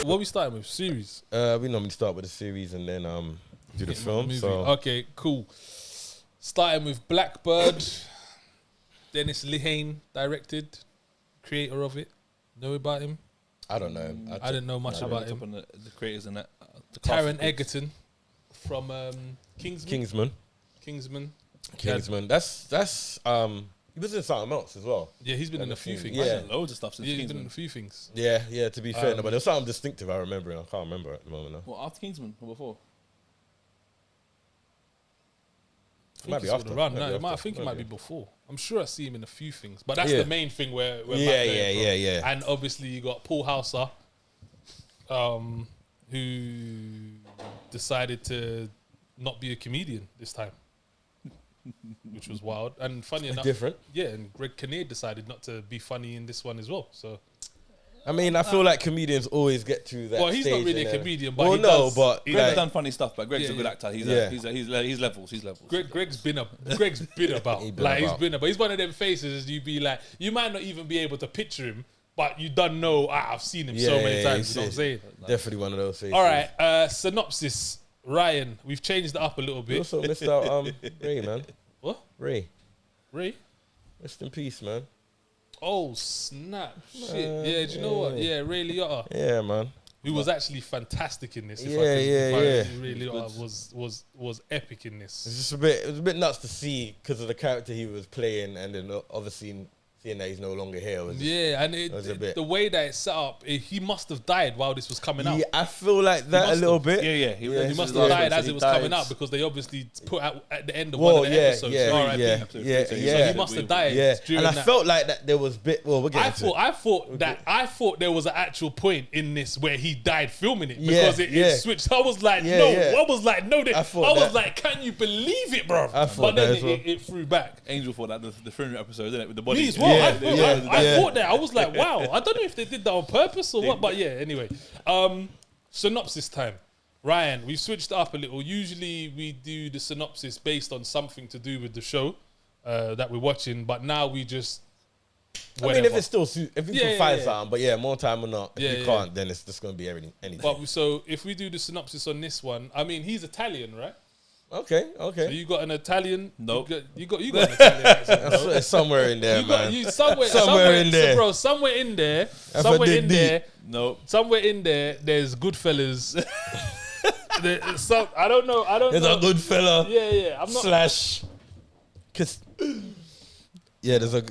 What we starting with? Series? We normally start with the series and then do the film. Movie. So Okay, cool. Starting with Blackbird. Dennis Lehane directed, creator of it. Know about him? I don't know. I didn't know much about him. On the creators and that. Taron Egerton from Kingsman. Kingsman. That's he was in something else as well. Yeah, he's been in a few things. Yeah, loads of stuff since He's been in Kingsman. a few things. yeah. To be fair, no, but there's something distinctive I remember, and I can't remember at the moment now. What, after Kingsman or before? It might be it's after. gonna run. Might No, be it might, I after. think it might be before. I'm sure I see him in a few things, but that's Yeah. the main thing where Yeah, back there, bro. yeah. And obviously you got Paul Hauser, who decided to not be a comedian this time, which was wild and funny enough. Different. Yeah, and Greg Kinnear decided not to be funny in this one as well. So, I mean, I feel like comedians always get to that. well, he's not stage really and a then- comedian, but well, he no, does. but he Greg's like, done funny stuff, but Greg's Yeah, a good yeah. actor. He's levels. He's levels. Greg's been about. He's been about. He's one of them faces. You be like, you might not even be able to picture him, but you don't know. I've seen him so many times. You know what I'm saying? Definitely one of those faces. All right. Synopsis. Ryan, we've changed it up a little We bit. also missed out Ray, man. What? Ray. Rest in peace, man. Oh snap! Shit. Yeah. Do you know what? Yeah, Ray Liotta, Yeah, man. who was actually fantastic in this. Yeah. Ray Liotta was epic in this. It's just it was a bit nuts to see because of the character he was playing, and then obviously seeing that he's no longer here. Yeah, and was a bit. the way that it's set up, he must have died while this was coming out. Yeah, I feel like that a must little have. bit. Yeah. He Yeah, must so have yeah, died so as he it was died. coming out because they obviously put out at the end of Well, one of the episodes. yeah. So he must have died. And I that. felt like that there was bit. Well, we're getting to it. I thought there was an actual point in this where he died filming it Yeah, because it yeah. switched. I was like, Yeah, no. yeah. I was like, no. I thought I was that. like, can you believe it, bro? I thought But then that as well. it threw back. Angel for that the funeral episode, isn't it, with the body? Me as well. I Yeah. thought that. I was like, wow. I don't know if they did that on purpose or what, but yeah. Anyway, synopsis time. Ryan, we've switched it up a little. Usually we do the synopsis based on something to do with the show that we're watching, but now we just. I mean, if it's still if you can find yeah. something, but yeah, more time or not. If Yeah, you yeah. can't, then it's just gonna be anything. But so if we do the synopsis on this one, I mean, he's Italian, right? Okay. So you got an Italian? Nope. You got an Italian accent, bro. It's somewhere in there, man. Somewhere in there. so, bro. Somewhere in there. Nope. Somewhere in there. There's Goodfellas. I don't know. There's a good fella. Yeah. I'm not. Yeah, there's a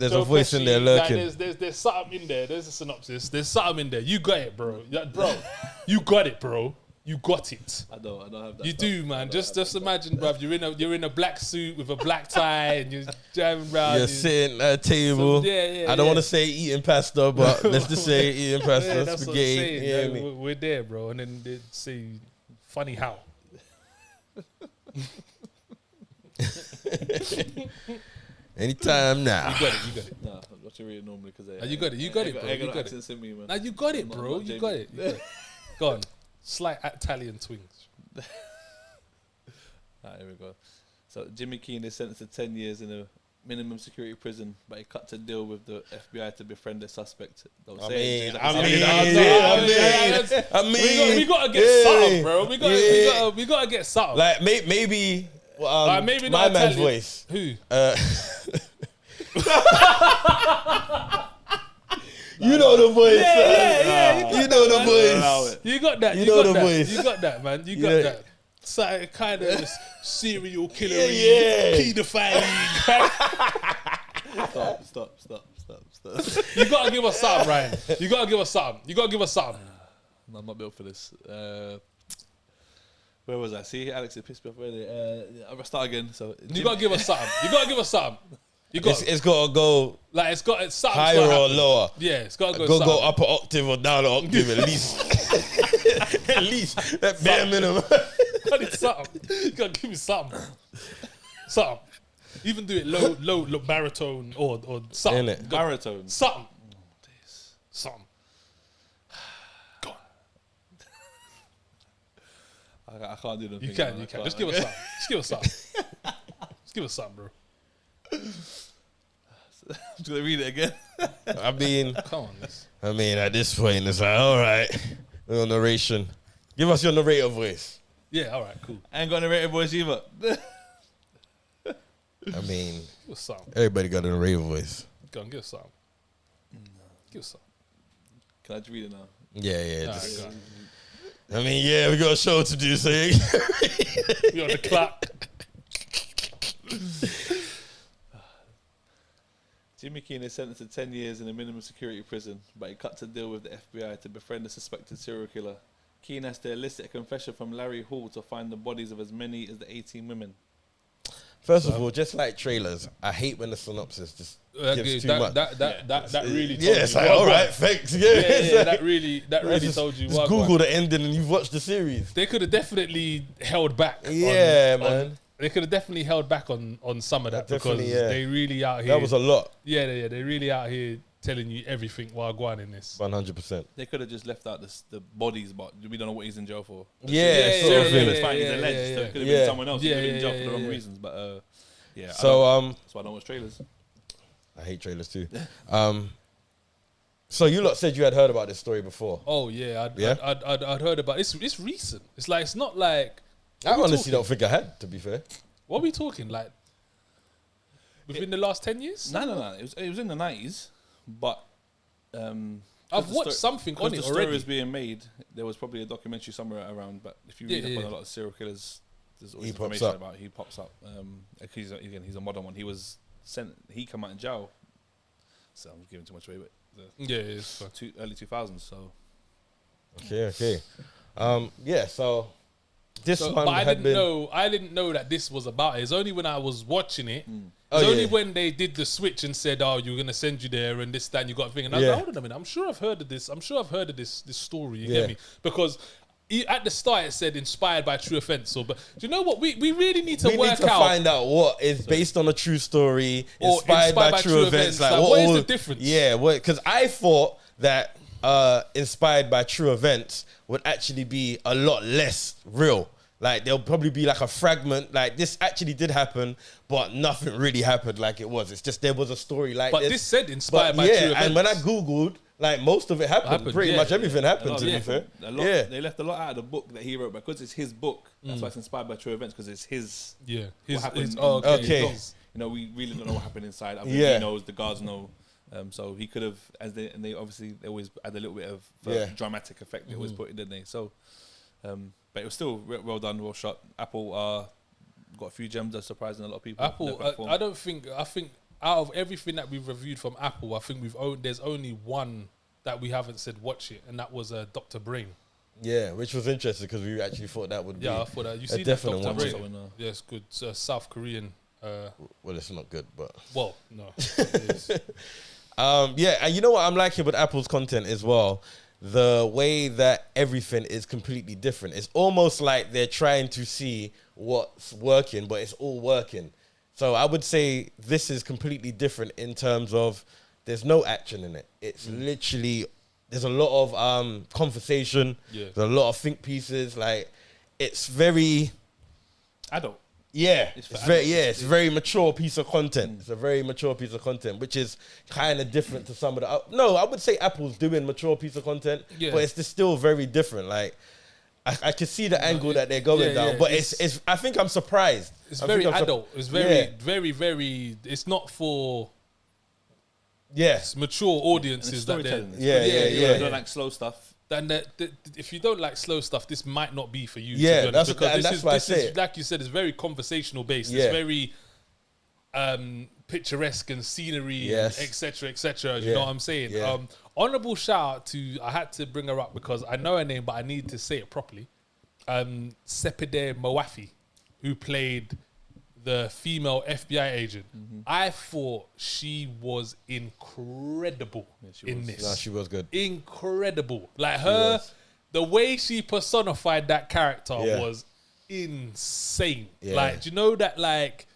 Joe voice in Pesci, there lurking. Like, there's something in there. There's a synopsis. There's something in there. You got it, bro. Bro, you got it, bro. You got it. I don't have that. You do, man. Just imagine, bruv. You're in a black suit with a black tie, and you're driving around. You're sitting at a table. I don't want to say eating pasta, but let's just say eating pasta, Yeah, that's what I'm spaghetti. saying. You know Yeah, what I mean? we're there, bro. And then they say, funny how. Anytime now. You got it. Nah, I'm watching it normally because You got it, bro. I You got got it. accents in me, man. Nah, you got it, bro. not You got Jamie. it. Go on. Slight Italian twins. Alright, here we go. So Jimmy Keene is sentenced to 10 years in a minimum security prison, but he cut to deal with the FBI to befriend the suspect. Don't say it. We gotta get something, bro. We gotta get something. Like maybe maybe my not man's Italian. voice. Who? You know the voice. Yeah. You know the voice. You got that. You know the voice. You got that, man. You got Yeah. that. So, kind of serial killer, Yeah. pedophiling. Stop. You gotta give us something, Ryan. You gotta give us something. No, I'm not built for this. Where was I? See, Alex, it pissed me off already. I'll start again. So You gotta give us something. It's got to go It's something higher or lower. Yeah, it's gotta go. Go upper octave or down an octave at least. At least that bare minimum. I need something. You gotta give me something. Something. Even do it low baritone or something. Innit? baritone. Something. Something. Go on. I can't do them. You can. Just give us something. Just give us something, bro. I'm just gonna read it again. I mean, Come on. at this point, it's like, all right, Your narration. Give us your narrator voice. Yeah, all right, cool. I ain't got a narrator voice either. I mean, Give us some. everybody got a narrator voice. Go on, give us some. Give us some. Can I just read it now? Yeah. All just- right, go on. I mean, yeah, we got a show to do, so We on the clock. Jimmy Keene is sentenced to 10 years in a minimum security prison, but he cut to deal with the FBI to befriend a suspected serial killer. Keene has to elicit a confession from Larry Hall to find the bodies of as many as the 18 women. First of all, just like trailers, I hate when the synopsis just gives too much. That really told Yeah, it's you. like, all right, thanks. Yeah, it's like- that really just, told you. Just Wagwan. Google the ending and you've watched the series. They could have definitely held back. Yeah, on- man. They could have definitely held back on some of that because Definitely, yeah. they really out here. That was a lot. Yeah, they really out here telling you everything while going in this. 100%. They could have just left out the bodies, but we don't know what he's in jail for. Yeah, sort Serial of thing. killer's fine, he's alleged, so it could have been someone else. He Yeah, could have been in jail for the wrong yeah. reasons, but yeah. So, that's why I don't watch trailers. I hate trailers too. So you lot said you had heard about this story before. Oh yeah, I'd heard about it. It's recent. It's like it's not like. I honestly don't think I had, to be fair. What are we talking like? Within the last 10 years? No. It was in the 90s, but I've watched something on the it story already. was being made. There was probably a documentary somewhere around, but if you read up on a lot of serial killers, there's always He pops information up. about he pops up. He's a modern one. He was sent. He came out in jail. So I'm giving too much away, but It's fine. early 2000s. So Okay. Yeah, so this So, one but I had been... didn't know that this was about it. It's only when I was watching it. Oh, It's only yeah. when they did the switch and said, "Oh, you're gonna send you there and this, that, and you got a thing." And I was Yeah. like, "Hold on a minute, I'm sure I've heard of this. I'm sure I've heard of this story." You Yeah. get me? Because at the start it said inspired by true events. So, but do you know what? We really need to We work need to out. find out what is based on a true story, Or inspired by true events. Like, what is the difference? Yeah, because I thought that inspired by true events would actually be a lot less real. Like, there'll probably be like a fragment, like this actually did happen, but nothing really happened like it was. It's just there was a story like But this. this said inspired by yeah, true events. and when I Googled, like most of it happened. Pretty yeah, much everything happened, to yeah, be fair. a lot, Yeah. they left a lot out of the book that he wrote because it's his book. That's why it's inspired by true events because it's his. Yeah, What happened? Okay. You know, we really don't know what happened inside. I mean, Yeah. he knows, the guards know. So he could have, and they obviously they always add a little bit of dramatic effect. They always put it, didn't they? So, but it was still well done, well shot. Apple got a few gems that surprising a lot of people. Apple, their platform. I think out of everything that we've reviewed from Apple, I think there's only one that we haven't said watch it, and that was Dr. Brain. Yeah, which was interesting because we actually thought that would be. Yeah, I thought that. You a see that definite Dr. one. Brain? Also, Yeah, it's good. South Korean. Well, it's not good, but. Well, no. It is. Yeah, and you know what I'm liking with Apple's content as well? The way that everything is completely different. It's almost like they're trying to see what's working, but it's all working. So I would say this is completely different in terms of there's no action in it. It's literally, there's a lot of conversation. Yeah. There's a lot of think pieces. Like, it's very... adult. Yeah, It's it's for very adults. it's a very mature piece of content. It's a very mature piece of content, which is kind of different to some of the. No, I would say Apple's doing mature piece of content, Yeah. but it's just still very different. Like, I can see the angle that they're going down, but it's. I think I'm surprised. It's I very think I'm adult. It's very, Yeah. very. It's not for Yes. mature audiences that they're. Storytelling. Yeah. I don't like slow stuff. Then if you don't like slow stuff, this might not be for you. Yeah, to be honest, that's what- and that's why I say it. Like you said, it's very conversational based. Yeah. It's very picturesque and scenery, Yes. etc., etc. You Yeah. know what I'm saying? Yeah. Honorable shout out to, I had to bring her up because I know her name, but I need to say it properly. Sepide Moafi, who played the female FBI agent. I thought she was incredible in this. No, she was good. Incredible. Like her, was. the way she personified that character Yeah. was insane. Yeah. Like, do you know that like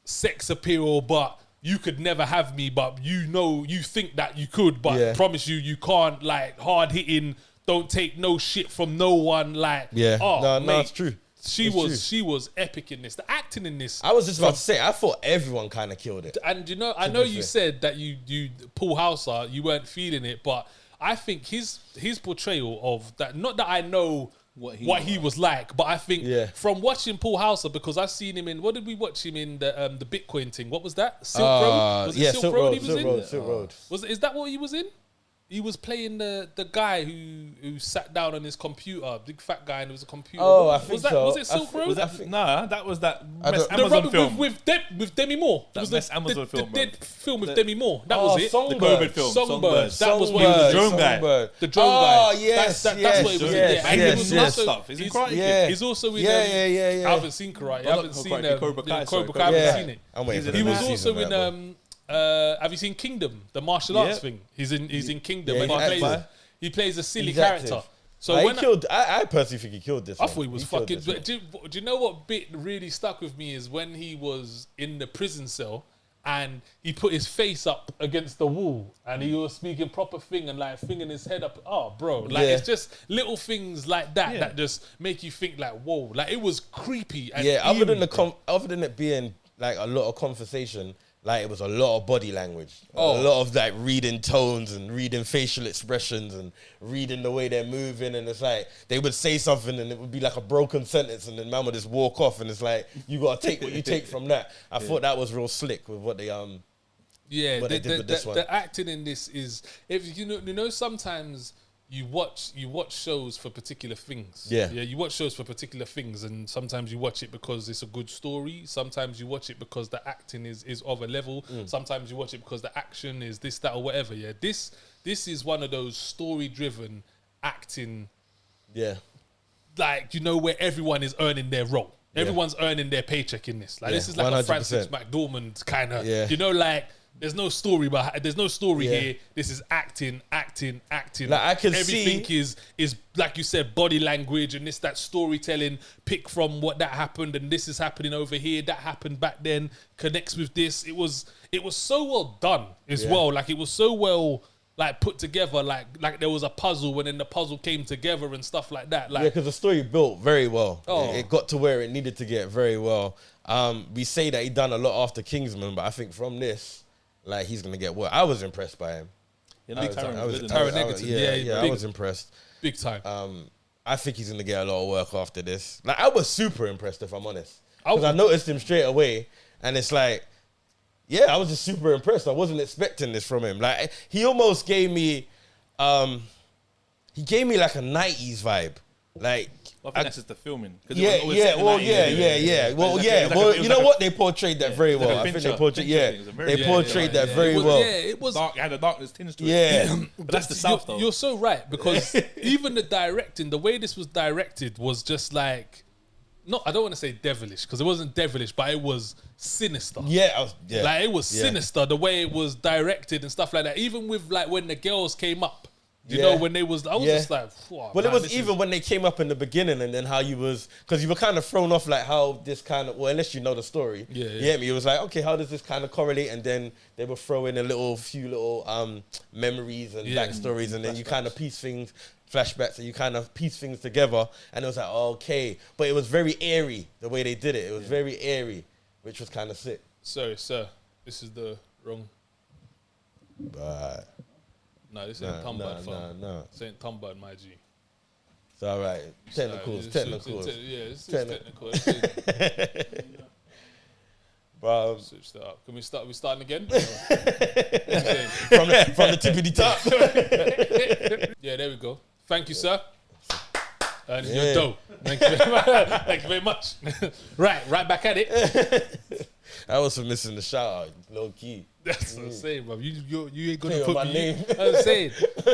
sex appeal, but you could never have me, but you know, you think that you could, but Yeah. promise you can't, like hard hitting, don't take no shit from no one, like, Yeah. oh, no, mate, it's true. She It's was true. she was epic in this. The acting in this, I was just about to say, I thought everyone kind of killed it. and you know, I know you fair. said that you Paul Hauser, you weren't feeling it, but I think his portrayal of that, not that I know what he was like, but I think from watching Paul Hauser, because I've seen him in, what did we watch him in, the Bitcoin thing? What was that? Silk Road? Was it Silk Road he was in? Silk Road. Is that what he was in? He was playing the guy who sat down on his computer, big fat guy, and it was a computer. Oh, I think so. Was it Silk Road? That was that mess Amazon the film with Demi Moore. That was Amazon film. The dead film with Demi Moore. That was it. The COVID film. Songbird. That was what he was. The drone guy. The drone guy. Oh yes, that's what he was in. And he was also stuff. He's in Karate Kid. He's also in. Yeah. I haven't seen Karate. I haven't seen Cobra Kai. Cobra Kai. I haven't seen it. I'm waiting for the He was next also season, in. Have you seen Kingdom, the martial arts thing? He's in Kingdom, and he plays a silly character. So I personally think he killed this. I thought he was fucking. Do you know what bit really stuck with me is when he was in the prison cell and he put his face up against the wall and he was speaking proper thing and like fingering his head up. Oh, bro, like it's just little things like that that just make you think like, whoa, like it was creepy. And other than it being like a lot of conversation. Like it was a lot of body language, a lot of like reading tones and reading facial expressions and reading the way they're moving. And it's like they would say something and it would be like a broken sentence, and then man would just walk off. And it's like you gotta take what you take from that. I thought that was real slick with what they what they did with this one. The acting in this is, if you know sometimes. You watch shows for particular things. Yeah. You watch shows for particular things, and sometimes you watch it because it's a good story. Sometimes you watch it because the acting is of a level. Sometimes you watch it because the action is this, that, or whatever. Yeah. This is one of those story-driven acting. Yeah. Like where everyone is earning their role. Everyone's earning their paycheck in this. Like this is like 100%. A Francis McDormand kind of. Yeah. Like. There's no story, there's no story here. This is acting. Like I can everything is like you said, body language and that storytelling. Pick from what that happened and this is happening over here. That happened back then. Connects with this. It was so well done as well. Like it was so well like put together. Like there was a puzzle and then the puzzle came together and stuff like that. Like because the story built very well. It got to where it needed to get very well. We say that he done a lot after Kingsman, but I think from this. Like he's gonna get what I was impressed by him. I was impressed. Big time. I think he's gonna get a lot of work after this. Like I was super impressed, if I'm honest, because I noticed him straight away, and it's like, I was just super impressed. I wasn't expecting this from him. Like he almost gave me, like a '90s vibe. Like. I think that's just the filming. Well, you know what? They portrayed that very well. I think they portrayed, they portrayed that very well. It was dark. It had a darkness tinge to it. But that's the South, though. You're so right, because even the directing, the way this was directed was just like, I don't want to say devilish, because it wasn't devilish, but it was sinister. Like it was sinister the way it was directed and stuff like that. Even with like when the girls came up. You know, when they was, I was just like, well, man, it was even when they came up in the beginning and then how you was, because you were kind of thrown off like how this kind of, well, unless you know the story. You get me? It was like, okay, how does this kind of correlate? And then they were throwing a few little memories and backstories, and then you kind of piece things, flashbacks, and you kind of piece things together. And it was like, okay. But it was very airy, the way they did it. It was very airy, which was kind of sick. Sorry, sir. This is the wrong. But... No, this ain't Tumbird, fam. No. This ain't Tumbird, my G. It's all right. Technicals. It's technical. Bro, switch that up. Can we start? We starting again? from the tippity top. Yeah, there we go. Thank you, sir. And you're dope. Thank you very much. Thank you very much. right back at it. I was for missing the shout out, low key. That's what I'm saying, bro. You ain't gonna put my me name. I'm saying,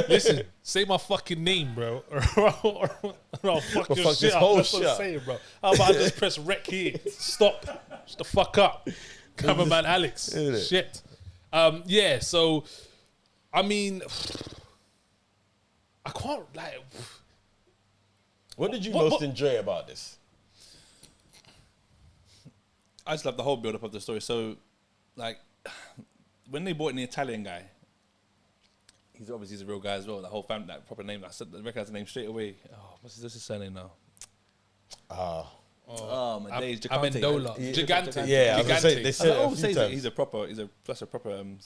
listen, say my fucking name, bro. or I'll fuck your shit up. That's what I'm saying, bro. How about I just press rec here? Stop. Shut the fuck up. Cameraman Alex. Shit. So, I mean, I can't, like... What did you most enjoy about this? I just love the whole build-up of the story. So, like... When they brought in the Italian guy, he's a real guy as well. The whole family, that proper name, I recognize the name straight away. Oh, what's his surname now? My days, Amendola. Gigante. Yeah, I was gonna say, they said he's a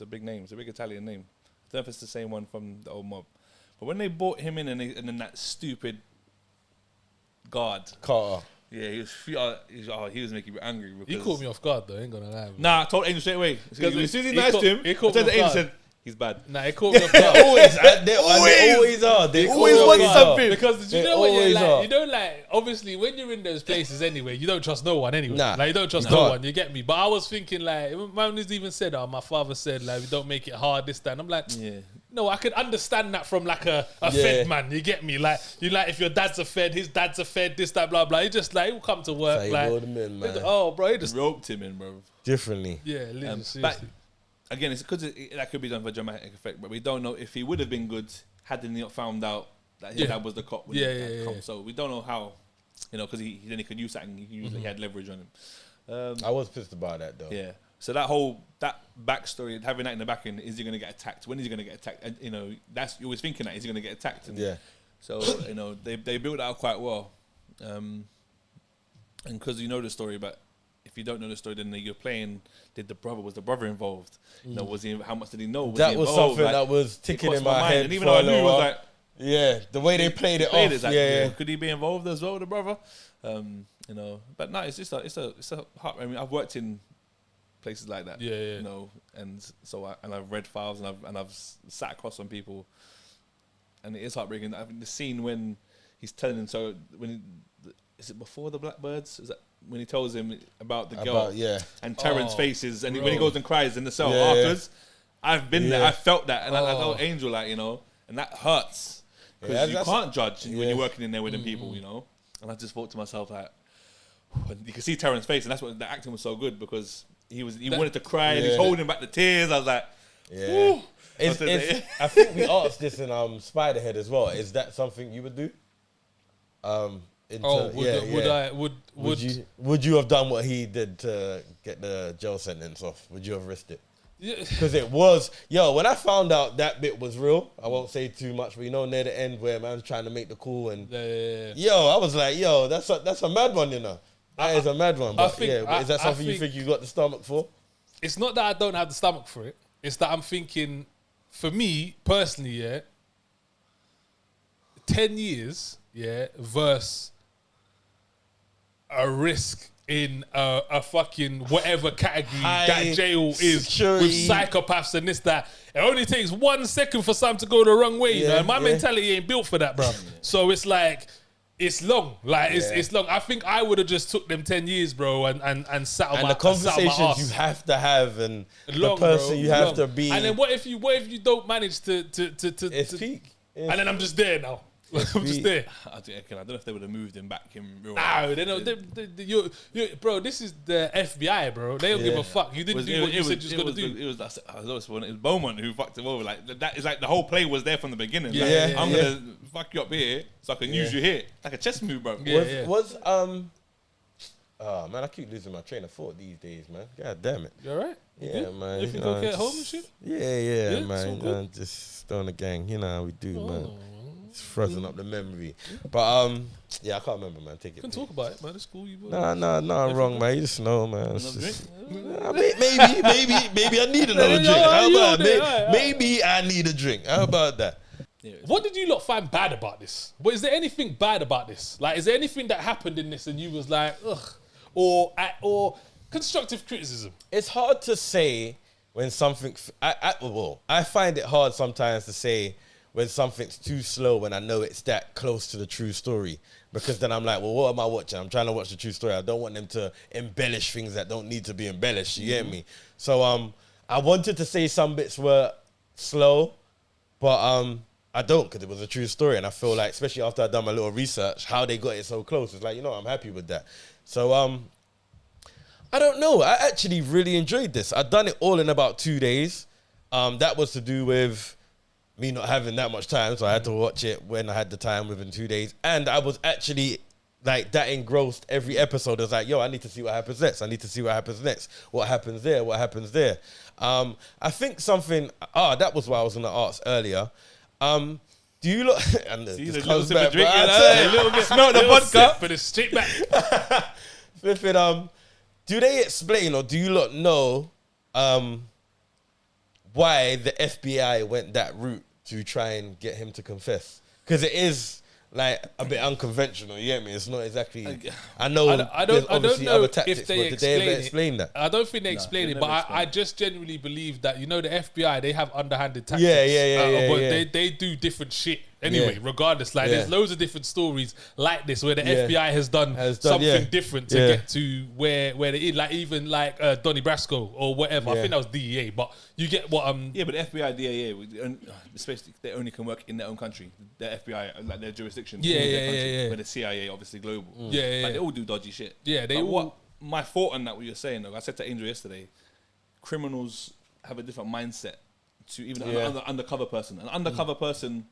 big name. It's a big Italian name. I don't know if it's the same one from the old mob. But when they brought him in and then that stupid guard, Carter. yeah, he was making me angry. Because He caught me off guard though. I ain't gonna lie. Nah, I told Angel straight away. As soon as he's nice to him, I caught told me the Angel off said he's bad. Nah, it caught me off guard. They always are. They always want something. Because They you know when you're always like, are. you know, like obviously when you're in those places anyway, you don't trust no one anyway. Nah. Like you don't trust no one. You get me? But I was thinking like, man has even said, "Oh, my father said like we don't make it hard this time." I'm like, Yeah. no, I could understand that from like a Fed man. You get me? Like you like if your dad's a Fed, his dad's a Fed, this that blah blah. He just like he'll come to work Say, like, roll them in, man. oh bro, he just Roped him in, bro. Differently. yeah, literally, But seriously. again, it's because that could be done for dramatic effect, but we don't know if he would have been good had he not found out that his Yeah. dad was the cop. When Yeah, he yeah, had yeah, come. yeah. So we don't know how, because then he could use that and he had leverage on him. I was pissed about that though. Yeah. So that backstory, having that in the back end, is he going to get attacked? When is he going to get attacked? And, that's you're always thinking that is he going to get attacked? And Yeah. So they built that out quite well, and because you know the story, but if you don't know the story, then you're playing. Was the brother involved? Was he? How much did he know? That was involved? something Like, that was it ticking crossed in my head. and even for though I a knew it little was while. like. Yeah, the way they played it Played off. it, like, yeah. could he be involved as well, the brother? But no, it's just it's a heart. I mean, I've worked in places like that. Yeah. And so I've read files and I've sat across some people, and it is heartbreaking. I think the scene when he's telling him, so is it before the Blackbirds? Is that when he tells him about the girl? Yeah. And Terrence Oh, faces, and bro. when he goes and cries in the cell Yeah. afterwards, I've been there, Yeah. I felt that, and I Oh. told Angel, and that hurts. Because Yeah, you that's- can't judge when yeah. you're working in there with them people, And I just thought to myself, like, you can see Terrence's face, and that's what the acting was so good because he wanted to cry and he's Yeah. holding back the tears. I was like, Yeah. "Woo." I think we asked this in Spiderhead as well. Is that something you would do? Would you have done what he did to get the jail sentence off? Would you have risked it? Yeah. Because it was, when I found out that bit was real, I won't say too much, but near the end where man's trying to make the call and Yeah. I was like, that's a mad one, That is a mad one. But is that something you think you got the stomach for? It's not that I don't have the stomach for it. It's that I'm thinking, for me personally, 10 years, versus a risk in a fucking whatever category that jail is security. with psychopaths and this, that. It only takes 1 second for something to go the wrong way, Yeah, and my yeah. mentality ain't built for that, bro. So it's like, it's long. It's long. I think I would have just took them 10 years, bro, and sat on And my the conversations arse. you have to have and Long, the person bro, you have long. to be. And then what if you don't manage to It's peak. and then I'm just there now. I'm just there. I don't know if they would have moved him back in real No, they know. You, bro, this is the FBI, bro. They don't give a fuck. You didn't do what you said you was gonna do. It was Beaumont who fucked him over. Like that is like the whole play was there from the beginning. Yeah, Like, yeah, I'm yeah. gonna fuck you up here so I can use you here, like a chess move, bro. Yeah. Oh man, I keep losing my train of thought these days, man. God damn it. You alright? Yeah, man. You think okay at home and shit? Yeah, it's all man. good? Just throwing the gang. You know how we do, man. Oh, It's frozen up the memory. But I can't remember, man. Take you it. can talk about it, man. It's cool. Nah, wrong, man. You just know, man. It's Another just, drink? maybe I need another drink. How about maybe I need a drink? How about that? What did you lot find bad about this? Is there anything bad about this? Like, is there anything that happened in this and you was like, ugh, or constructive criticism? It's hard to say when something. I find it hard sometimes to say when something's too slow when I know it's that close to the true story. Because then I'm like, well, what am I watching? I'm trying to watch the true story. I don't want them to embellish things that don't need to be embellished. You get me? So I wanted to say some bits were slow, but I don't, because it was a true story. And I feel like, especially after I've done my little research, how they got it so close. It's like, I'm happy with that. So I don't know. I actually really enjoyed this. I'd done it all in about 2 days. That was to do with me not having that much time, so I had to watch it when I had the time within 2 days. And I was actually like that engrossed every episode. I was like, I need to see what happens next. I need to see what happens next. What happens there? What happens there? I think something, that was what I was going to ask earlier. Do you look, and this comes back, drink, but I a little bit, smell the vodka. But it's straight back. Flipping, do they explain or do you lot know why the FBI went that route to try and get him to confess, because it is like a bit unconventional. You get me? It's not exactly. I know. I don't know other tactics, if they but did they ever explain that? I don't think they explain it, but I just genuinely believe that the FBI, they have underhanded tactics. Yeah. They do different shit anyway. Regardless, like there's loads of different stories like this where the FBI has done something different to get to where they like even like Donnie Brasco or whatever. I think that was DEA, but you get what Yeah, but FBI, DEA, especially they only can work in their own country. The FBI, like their jurisdiction. Yeah. But the CIA, obviously global. Yeah. Like they all do dodgy shit. Yeah, they all. What my thought on that, what you're saying, though, I said to Angel yesterday, criminals have a different mindset to even an undercover person. An undercover person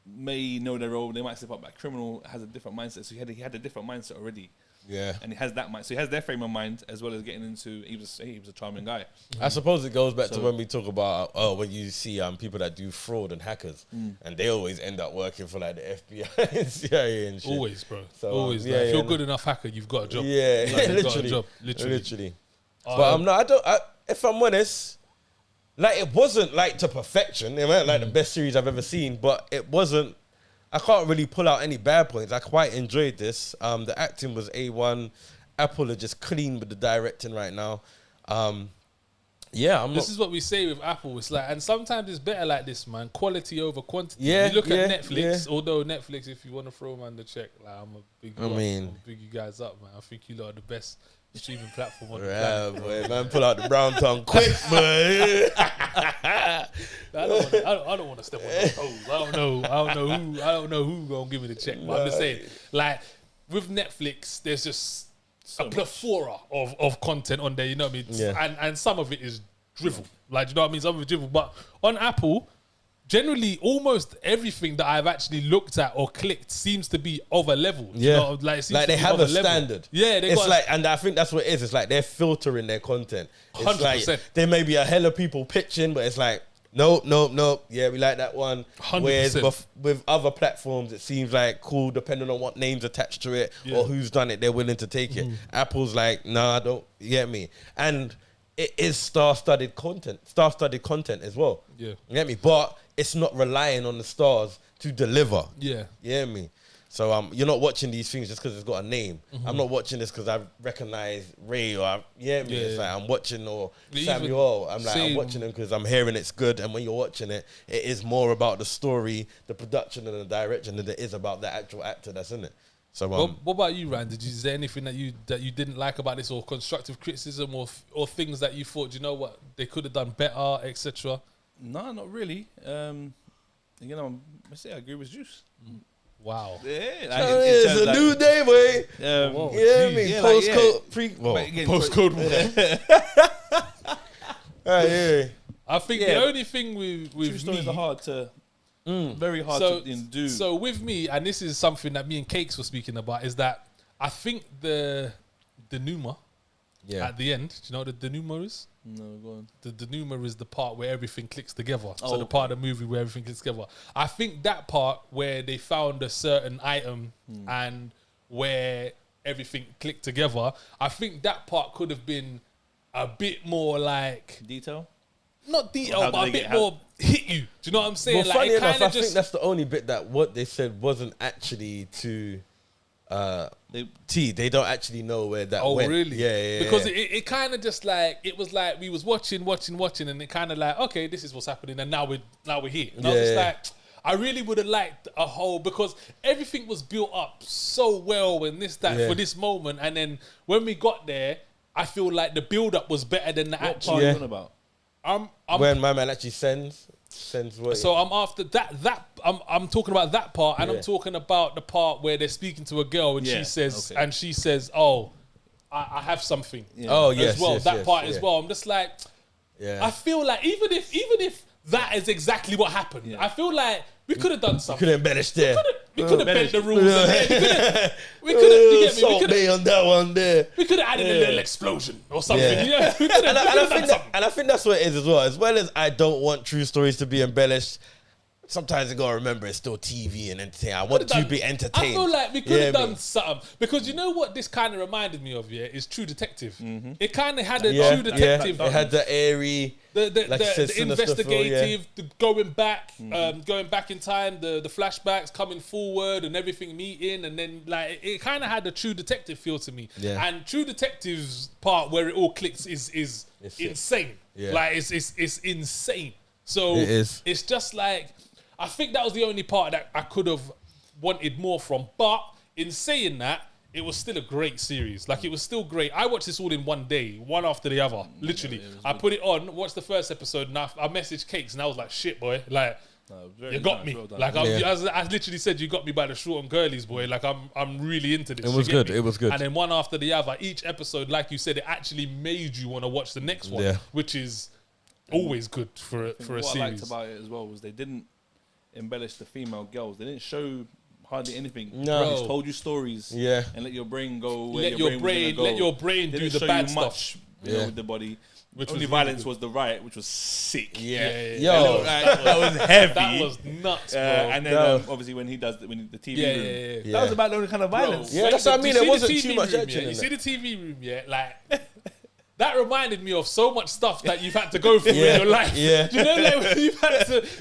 may know their role, they might slip up, but a criminal has a different mindset. So he had a different mindset already. Yeah. And he has that mind. So he has their frame of mind as well as getting into, he was a charming guy. I suppose it goes back to when we talk about, when you see people that do fraud and hackers, and they always end up working for like the FBI and CIA and shit. Always, bro. So, always. If you're good enough hacker, you've got a job. Yeah, like, literally. But I'm not, if I'm honest, like it wasn't like to perfection. It wasn't like the best series I've ever seen, but it wasn't. I can't really pull out any bad points. I quite enjoyed this. The acting was A1. Apple are just clean with the directing right now. This is what we say with Apple. It's like, and sometimes it's better like this, man. Quality over quantity. Yeah, you look at Netflix. Although Netflix, if you want to throw man the check, like I'm a big you guys up, man. I think you lot are the best streaming platform on the planet. Boy, man, pull out the brown tongue quick, boy. I don't want to step on those toes. I don't know who gonna give me the check. But I'm just saying, like with Netflix, there's just a plethora of content on there. You know what I mean? Yeah. And some of it is drivel. Like, you know what I mean? Some of it is drivel. But on Apple, generally, almost everything that I've actually looked at or clicked seems to be of a level. Yeah, you know? Like they have a standard. Yeah, it's like, and I think that's what it is. It's like they're filtering their content. It's 100%. like there may be a hell of people pitching, but it's like nope. Yeah, we like that one. 100%. Whereas with other platforms, it seems like cool, depending on what name's attached to it or who's done it. They're willing to take it. Apple's like, nah, I don't. You get me? And it is star-studded content as well. Yeah, you get me? But it's not relying on the stars to deliver. Yeah. You hear me? So you're not watching these things just because it's got a name. I'm not watching this because I recognize Ray or it's like I'm watching or Samuel. I'm watching them because I'm hearing it's good. And when you're watching it, it is more about the story, the production and the direction than it is about the actual actor that's in it. So what about you, Rand? Is there anything that you didn't like about this, or constructive criticism, or things that you thought, you know what, they could have done better, etc.? No, not really. You know, I say I agree with Juice. Wow. Yeah, it's a new day, boy. I mean? Postcode. I think the only thing with true stories are hard to, very hard to do. So with me, and this is something that me and Cakes were speaking about, is that I think the denouement at the end. Do you know what the denouement is? No, go on. The denouement is the part where everything clicks together. So the part of the movie where everything clicks together. I think that part where they found a certain item and where everything clicked together, I think that part could have been a bit more like detail. Not detail, but a bit more hit you. Do you know what I'm saying? Well, funny enough, I think that's the only bit that what they said wasn't actually to. They don't actually know where that went. Oh, really? Yeah. Because it kind of just like, it was like we was watching, and it kind of like, okay, this is what's happening, and now we're here. And I was just like, I really would have liked a whole, because everything was built up so well and for this moment, and then when we got there, I feel like the build up was better than the actual. What part are you on about? When my man actually sends what. So I'm after that. I'm talking about that part, and I'm talking about the part where they're speaking to a girl, and she says, "Oh, I have something." Yeah. Oh yes, as well. Yes, that part as well. I'm just like, I feel like even if that is exactly what happened, I feel like we could have done something. We could have embellished there. We could have bent the rules. We could have salt bay on that one there. We could have added a little explosion or something. Yeah. And I think that's what it is as well. As well as I don't want true stories to be embellished, sometimes I gotta remember it's still TV and entertainment. I want to be entertained. I feel like we could have done something, because you know what this kind of reminded me of, is True Detective. It kind of had a True Detective. It had the airy. the investigative, the going back in time, the flashbacks coming forward and everything meeting, and then like it kind of had a True Detective feel to me. Yeah. And True Detective's part where it all clicks is insane. Yeah. Like it's insane. So It is. it's just like I think that was the only part that I could have wanted more from. But in saying that, it was still a great series. Like, it was still great. I watched this all in one day, one after the other. Literally. I put it on, watched the first episode, and I messaged Cakes, and I was like, shit, boy. Like, you got me. Like, as I literally said, you got me by the short and girlies, boy. Like, I'm really into this. It was good. It was good. And then one after the other, each episode, like you said, it actually made you want to watch the next one, which is always good for a series. What I liked about it as well was they didn't embellish the female girls. They didn't show hardly anything. No. They just told you stories. Yeah. And let your brain go where Let your brain do the bad stuff. You know, with the body. Which only violence was the riot, which was sick. Yeah. Yo, that was heavy. That was nuts, bro. And then obviously when he does the TV room, that was about the only kind of violence. Yeah, that's what I mean. There wasn't too much action. You see the TV room, like that reminded me of so much stuff that you've had to go through in your life. Yeah. Do you know, like, when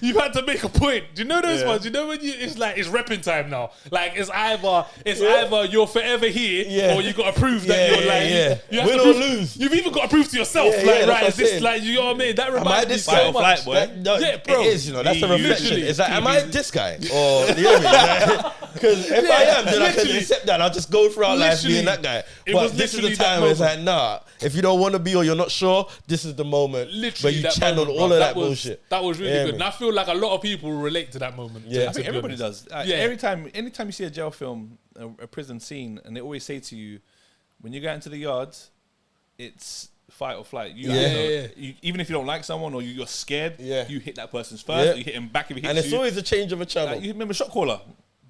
you've had to make a point. Do you know those ones? You know when it's like it's repping time now. Like it's either you're forever here or you got to prove that you're like you have win to or prove, lose. You've even got to prove to yourself right, is this like, you know what I mean? That reminds me so much. Boy? Yeah, bro. It is, that's a reflection. It's like, am I this guy? Or, you know what I mean? Because if I am, then I can accept that. I'll just go throughout life being that guy. But this is the time where it's like, nah, if you don't want to be or you're not sure, this is the moment where you channel all of that bullshit. That was really good. And I feel like a lot of people relate to that moment. Yeah. I think everybody does. Anytime you see a jail film, a prison scene, and they always say to you, when you get into the yard, it's fight or flight. You, even if you don't like someone or you're scared, you hit that person's first, or you hit him back if he hits you. And it's always a change of a channel. Like, you remember Shot Caller?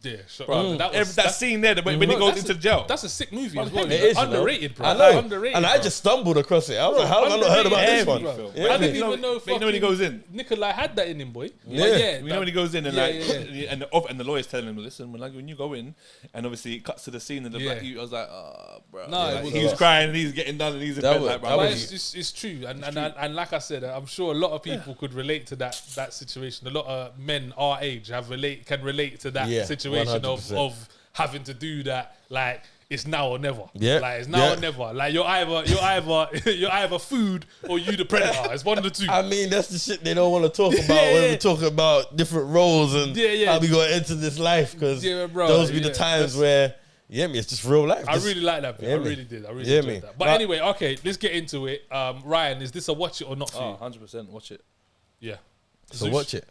Yeah, bro. That scene there, when he goes into jail. That's a sick movie as well. It is underrated, bro. I know. Underrated, and I just stumbled across it. I was like, how have I not heard about this one? I didn't even know. You know when he goes in, Nikolai had that in him, boy. Yeah, you know when he goes in and and the lawyer's telling him, listen, when you go in, and obviously it cuts to the scene and the black. I was like, oh, bro. No, he was crying and he's getting done and he's in bed like, bro. It's true, and like I said, I'm sure a lot of people could relate to that situation. A lot of men our age can relate to that situation of having to do that. Like, it's now or never. Yeah, like it's now or never. Like you're either food or you the predator. It's one of the two. I mean, that's the shit they don't want to talk about when we talk about different roles and how we got into this life, because those be the times where it's just real life. I really like that bit. I really did. I really enjoyed that. But anyway, okay, let's get into it. Ryan, is this a watch it or not for you? 100% watch it. Yeah. So watch it.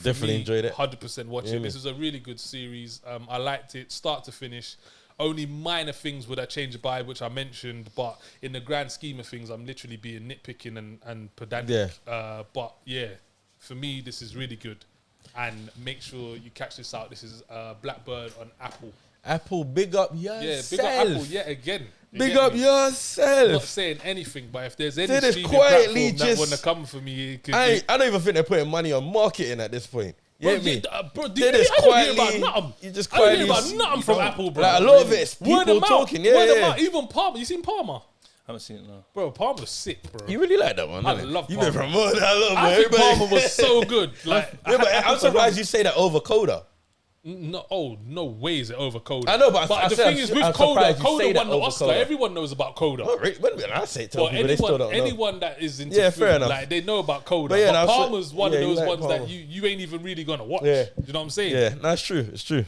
Definitely enjoyed it. 100% watch it. This is a really good series. I liked it start to finish. Only minor things would I change by, which I mentioned, but in the grand scheme of things, I'm literally being nitpicking and pedantic. But yeah, for me, this is really good. And make sure you catch this out. This is Blackbird on Apple. Apple, big up yourself. Yeah, big up Apple yet again. Big up yourself. I'm not saying anything, but if there's any streaming platform that want to come for me, I don't even think they're putting money on marketing at this point. Bro, me? Bro, They just quietly, I don't hear about nothing from Apple, bro. Like, a lot of it's people talking. Even Palmer. You seen Palmer? I haven't seen it, no. Bro, Palmer's sick, bro. You really like that one, I love Palmer. You've been promoting that a lot, I think Palmer was so good. Like, I'm surprised you say that over Coda. No way is it over Coda. I know, but the thing is with Coda won the Oscar. Coda. Everyone knows about Coda. When I say it to people, they still don't know. Anyone that is into food, like, they know about Coda. But Palmer's one of those ones that you ain't even really gonna watch. Do you know what I'm saying? Yeah, that's true. It's true.